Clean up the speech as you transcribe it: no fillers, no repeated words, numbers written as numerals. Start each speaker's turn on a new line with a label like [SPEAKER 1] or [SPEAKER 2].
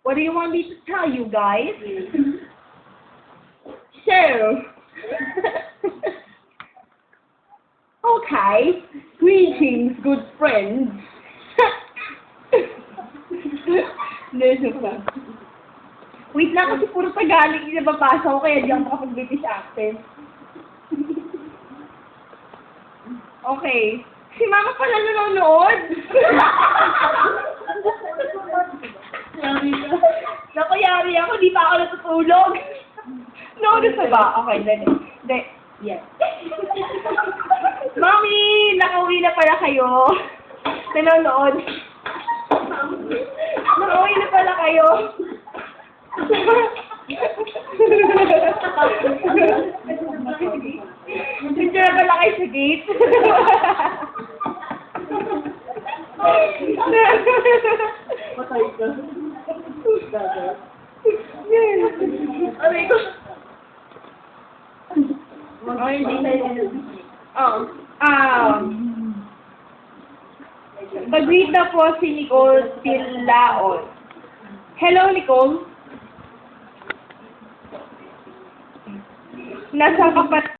[SPEAKER 1] What do you want me to tell you guys? So, okay, greetings, good friends. Wait lang, kasi puro Tagalog yung nababasa ko, kaya di ako makapag-British accent. Okay. Si Mama pala nanonood. Naku, yari ako, di pa ako natutulog. Notice na ba? Okay, hindi. Yes. Mami, nakauwi na pala kayo. Nanonood. Nakauwi na pala kayo. Nandiyan na pala kayo sa gate.
[SPEAKER 2] Patay ka.
[SPEAKER 1] Aray ko. Mag-greet na po si Nicole Tilaon. Hello, Nicole. Nasa kapat